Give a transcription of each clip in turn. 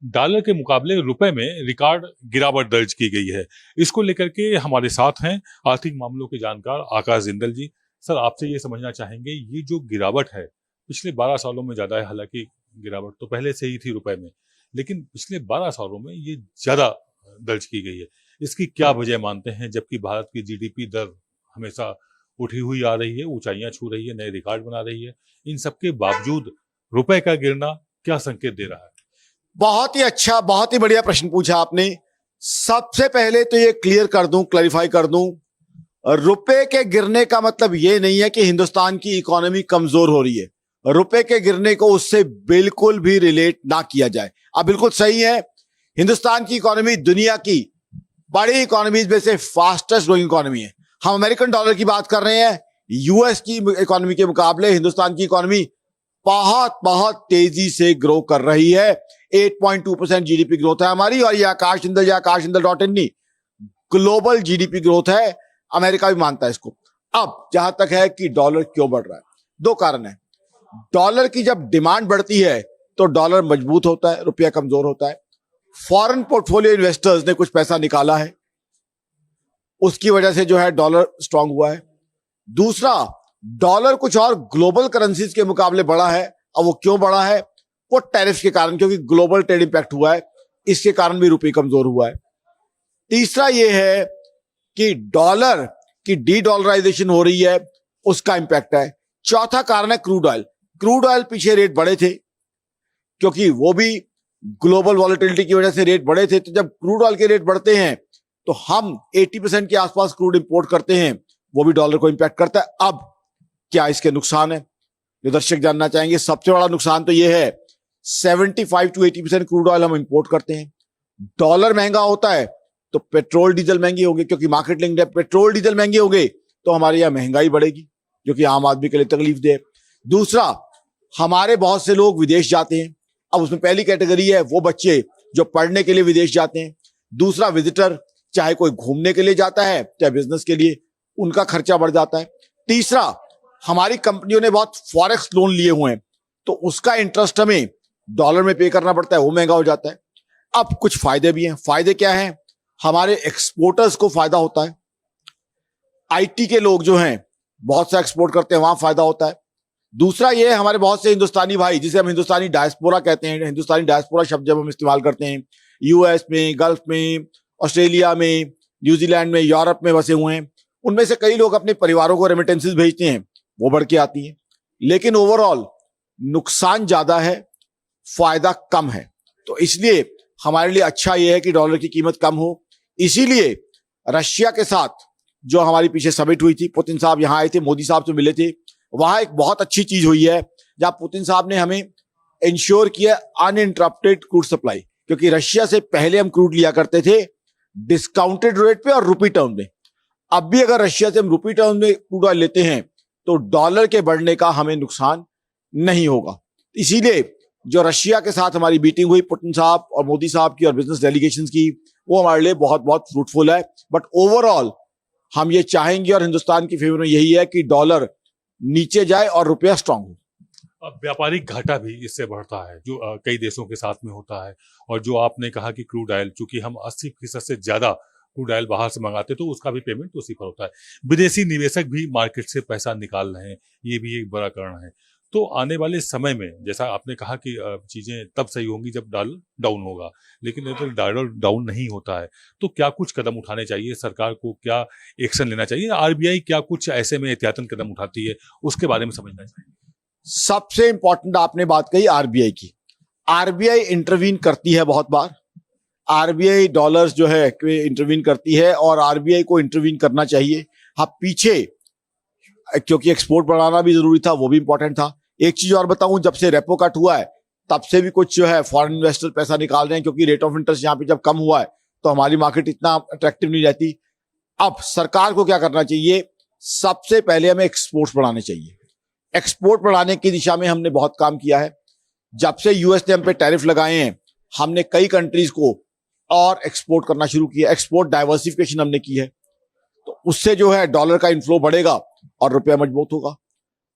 Dollar के मुकाबले रुपए में रिकॉर्ड गिरावट दर्ज की गई है। इसको लेकर के हमारे साथ हैं आर्थिक मामलों के जानकार आकाश जिंदल जी। सर, आपसे ये समझना चाहेंगे, ये जो गिरावट है पिछले 12 सालों में ज्यादा है। हालांकि गिरावट तो पहले से ही थी रुपए में, लेकिन पिछले 12 सालों में ये ज्यादा दर्ज की गई है। इसकी क्या वजह मानते हैं, जबकि भारत की जीडीपी दर हमेशा उठी हुई आ रही है, ऊंचाइयां छू रही है, नए रिकॉर्ड बना रही है। इन सबके बावजूद रुपए का गिरना क्या संकेत दे रहा है? बहुत ही अच्छा, बहुत ही बढ़िया प्रश्न पूछा आपने। सबसे पहले तो ये क्लियर कर दूं, क्लैरिफाई कर दूं, रुपए के गिरने का मतलब ये नहीं है कि हिंदुस्तान की इकोनॉमी कमजोर हो रही है। रुपए के गिरने को उससे बिल्कुल भी रिलेट ना किया जाए। अब बिल्कुल सही है, हिंदुस्तान की इकोनॉमी दुनिया की बड़ी इकोनॉमीज में से फास्टेस्ट ग्रोइंग इकोनॉमी है। हम अमेरिकन डॉलर की बात कर रहे हैं, यूएस की इकोनॉमी के मुकाबले हिंदुस्तान की इकोनॉमी बहुत बहुत तेजी से ग्रो कर रही है। 8.2% जीडीपी ग्रोथ है हमारी, और ये आकाश जिंदल या आकाश जिंदल .in नहीं, ग्लोबल जीडीपी ग्रोथ है। अमेरिका भी मानता है इसको। अब जहां तक है कि डॉलर क्यों बढ़ रहा है, दो कारण है। डॉलर की जब डिमांड बढ़ती है तो डॉलर मजबूत होता है, रुपया कमजोर होता है। फॉरेन पोर्टफोलियो इन्वेस्टर्स ने कुछ पैसा निकाला है, उसकी वजह से जो है डॉलर स्ट्रांग हुआ है। दूसरा, डॉलर कुछ और ग्लोबल करेंसीज के मुकाबले बढ़ा है। अब वो क्यों बढ़ा है? वो टैरिफ के कारण, क्योंकि ग्लोबल ट्रेड इंपैक्ट हुआ है, इसके कारण भी रुपये कमजोर हुआ है। तीसरा ये है कि डॉलर की डी डॉलराइजेशन हो रही है, उसका इंपैक्ट है। चौथा कारण है क्रूड ऑयल। क्रूड ऑयल पीछे रेट बढ़े थे, क्योंकि वो भी ग्लोबल वॉलेटिलिटी की वजह से रेट बढ़े थे। तो जब क्रूड ऑयल के रेट बढ़ते हैं तो हम 80% के आसपास क्रूड इंपोर्ट करते हैं, वो भी डॉलर को इंपैक्ट करता है। अब क्या इसके नुकसान है, जो दर्शक जानना चाहेंगे। सबसे बड़ा नुकसान तो यह है, 75 to 80% क्रूड ऑयल हम इंपोर्ट करते हैं। डॉलर महंगा होता है तो पेट्रोल डीजल महंगे होंगे, क्योंकि मार्केट लिंक्ड है। पेट्रोल डीजल महंगे होंगे तो हमारे यहां महंगाई बढ़ेगी, जो कि आम आदमी के लिए तकलीफ दे। दूसरा, हमारे बहुत से लोग विदेश जाते हैं। अब उसमें पहली कैटेगरी है वो बच्चे जो पढ़ने के लिए विदेश जाते हैं। दूसरा, विजिटर, चाहे कोई घूमने के लिए जाता है चाहे बिजनेस के लिए, उनका खर्चा बढ़ जाता है। तीसरा, हमारी कंपनियों ने बहुत फॉरेक्स लोन लिए हुए हैं, तो उसका इंटरेस्ट हमें डॉलर में पे करना पड़ता है, वो महंगा हो जाता है। अब कुछ फायदे भी हैं। फायदे क्या हैं? हमारे एक्सपोर्टर्स को फायदा होता है। आईटी के लोग जो हैं बहुत सा एक्सपोर्ट करते हैं, वहां फायदा होता है। दूसरा ये, हमारे बहुत से हिंदुस्तानी भाई, जिसे हम हिंदुस्तानी डायस्पोरा कहते हैं, हिंदुस्तानी डायस्पोरा शब्द जब हम इस्तेमाल करते हैं, यूएस में, गल्फ में, ऑस्ट्रेलिया में, न्यूजीलैंड में, यूरोप में बसे हुए हैं, उनमें से कई लोग अपने परिवारों को रेमिटेंसेस भेजते हैं, वो बढ़ के आती है। लेकिन ओवरऑल नुकसान ज्यादा है, फायदा कम है। तो इसलिए हमारे लिए अच्छा यह है कि डॉलर की कीमत कम हो। इसीलिए रशिया के साथ जो हमारी पीछे समिट हुई थी, पुतिन साहब यहां आए थे, मोदी साहब से मिले थे, वहां एक बहुत अच्छी चीज हुई है, जहां पुतिन साहब ने हमें इंश्योर किया अनइंटरप्टेड क्रूड सप्लाई। क्योंकि रशिया से पहले हम क्रूड लिया करते थे डिस्काउंटेड रेट पे और रुपी टर्म में। अब भी अगर रशिया से हम रुपी टर्म में क्रूड ऑयल लेते हैं तो डॉलर के बढ़ने का हमें नुकसान नहीं होगा। इसीलिए जो रशिया के साथ हमारी मीटिंग हुई पुतिन साहब और मोदी साहब की और बिजनेस डेलीगेशंस की, वो हमारे लिए बहुत बहुत फ्रूटफुल है। बट ओवरऑल हम ये चाहेंगे, और हिंदुस्तान की फेवर में यही है, कि डॉलर नीचे जाए और रुपया स्ट्रांग हो। अब व्यापारिक घाटा भी इससे बढ़ता है, जो कई देशों के साथ में होता है। और जो आपने कहा कि क्रूड ऑयल, चूंकि हम 80% से ज्यादा क्रूड ऑयल बाहर से मंगाते, तो उसका भी पेमेंट उसी पर होता है। विदेशी निवेशक भी मार्केट से पैसा निकाल रहे हैं, ये भी एक बड़ा कारण है। तो आने वाले समय में, जैसा आपने कहा कि चीजें तब सही होंगी जब डॉलर डाउन होगा, लेकिन अगर डॉलर डाउन नहीं होता है तो क्या कुछ कदम उठाने चाहिए? सरकार को क्या एक्शन लेना चाहिए? आरबीआई क्या कुछ ऐसे में एहतियातन कदम उठाती है, उसके बारे में समझना चाहिए। सबसे इंपॉर्टेंट आपने बात कही आरबीआई की। आरबीआई इंटरवीन करती है बहुत बार। आरबीआई डॉलर्स जो है इंटरवीन करती है, और आरबीआई को इंटरवीन करना चाहिए। हाँ, पीछे क्योंकि एक्सपोर्ट बढ़ाना भी जरूरी था, वो भी इंपॉर्टेंट था। एक चीज और बताऊं, जब से रेपो कट हुआ है तब से भी कुछ जो है फॉरेन इन्वेस्टर पैसा निकाल रहे हैं, क्योंकि रेट ऑफ इंटरेस्ट यहाँ पे जब कम हुआ है तो हमारी मार्केट इतना अट्रैक्टिव नहीं रहती। अब सरकार को क्या करना चाहिए? सबसे पहले हमें एक्सपोर्ट्स बढ़ाने चाहिए। एक्सपोर्ट बढ़ाने की दिशा में हमने बहुत काम किया है। जब से यूएस ने हम पे टैरिफ लगाए हैं, हमने कई कंट्रीज को और एक्सपोर्ट करना शुरू किया। एक्सपोर्ट डाइवर्सिफिकेशन हमने की है, तो उससे जो है डॉलर का इनफ्लो बढ़ेगा और रुपया मजबूत होगा।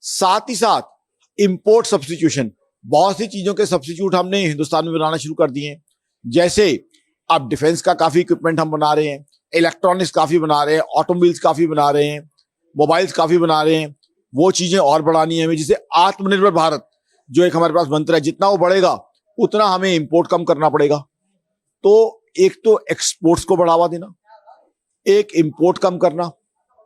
साथ ही साथ इंपोर्ट सब्स्टिट्यूशन, बहुत सी चीजों के सब्स्टिट्यूट हमने हिंदुस्तान में बनाना शुरू कर दिए हैं। जैसे अब डिफेंस का काफी इक्विपमेंट हम बना रहे हैं, इलेक्ट्रॉनिक्स काफी बना रहे हैं, ऑटोमोबाइल्स काफी बना रहे हैं, मोबाइल्स काफी बना रहे हैं। वो चीजें और बढ़ानी है हमें, जिसे आत्मनिर्भर भारत जो एक हमारे पास मंत्र है, जितना वो बढ़ेगा उतना हमें इंपोर्ट कम करना पड़ेगा। तो एक तो एक्सपोर्ट्स को बढ़ावा देना, एक इंपोर्ट कम करना,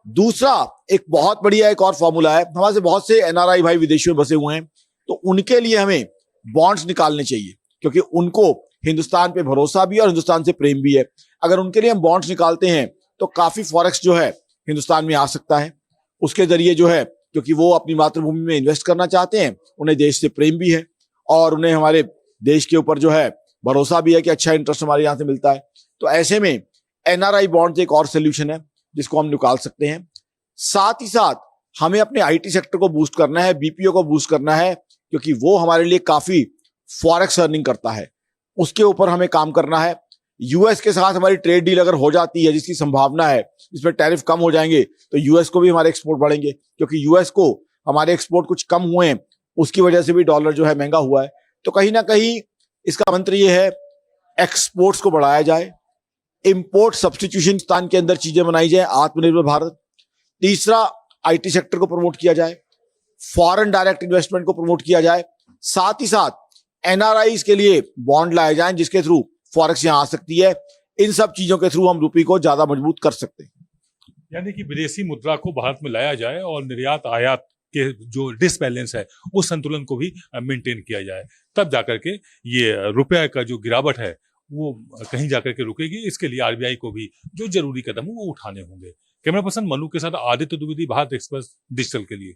दूसरा एक बहुत बढ़िया एक और फॉर्मूला है, हमारे से बहुत से एनआरआई भाई विदेशों में बसे हुए हैं, तो उनके लिए हमें बॉन्ड्स निकालने चाहिए, क्योंकि उनको हिंदुस्तान पे भरोसा भी है और हिंदुस्तान से प्रेम भी है। अगर उनके लिए हम बॉन्ड्स निकालते हैं तो काफी फॉरेक्स जो है हिंदुस्तान में आ सकता है। उसके जरिए जो है, क्योंकि वो अपनी मातृभूमि में इन्वेस्ट करना चाहते हैं, उन्हें देश से प्रेम भी है और उन्हें हमारे देश के ऊपर जो है भरोसा भी है कि अच्छा इंटरेस्ट हमारे यहाँ से मिलता है। तो ऐसे में एनआरआई बॉन्ड्स एक और सोल्यूशन है जिसको हम निकाल सकते हैं। साथ ही साथ हमें अपने आईटी सेक्टर को बूस्ट करना है, बीपीओ को बूस्ट करना है, क्योंकि वो हमारे लिए काफी फॉरेक्स अर्निंग करता है। उसके ऊपर हमें काम करना है। यूएस के साथ हमारी ट्रेड डील अगर हो जाती है, जिसकी संभावना है, जिसमें टैरिफ कम हो जाएंगे, तो यूएस को भी हमारे एक्सपोर्ट बढ़ेंगे, क्योंकि यूएस को हमारे एक्सपोर्ट कुछ कम हुए हैं, उसकी वजह से भी डॉलर जो है महंगा हुआ है। तो कहीं ना कहीं इसका मंत्र ये है, एक्सपोर्ट्स को बढ़ाया जाए, इंपोर्ट सब्स्टिट्यूशन स्थान के अंदर चीजें बनाई जाए, आत्मनिर्भर भारत। तीसरा, आईटी सेक्टर को प्रमोट किया जाए, फॉरेन डायरेक्ट इन्वेस्टमेंट को प्रमोट किया जाए, साथ ही साथ एनआरआई के लिए बॉन्ड लाए जाएं जिसके थ्रू फॉरेक्स यहां आ सकती है। इन सब चीजों के थ्रू हम रुपये को ज्यादा मजबूत कर सकते हैं। यानी कि विदेशी मुद्रा को भारत में लाया जाए और निर्यात आयात के जो डिसबैलेंस है उस संतुलन को भी मेंटेन किया जाए, तब जाकर के ये रुपये का जो गिरावट है वो कहीं जाकर के रुकेगी। इसके लिए आरबीआई को भी जो जरूरी कदम है वो उठाने होंगे। कैमरा पर्सन मनु के साथ आदित्य द्विवेदी, भारत एक्सप्रेस डिजिटल के लिए।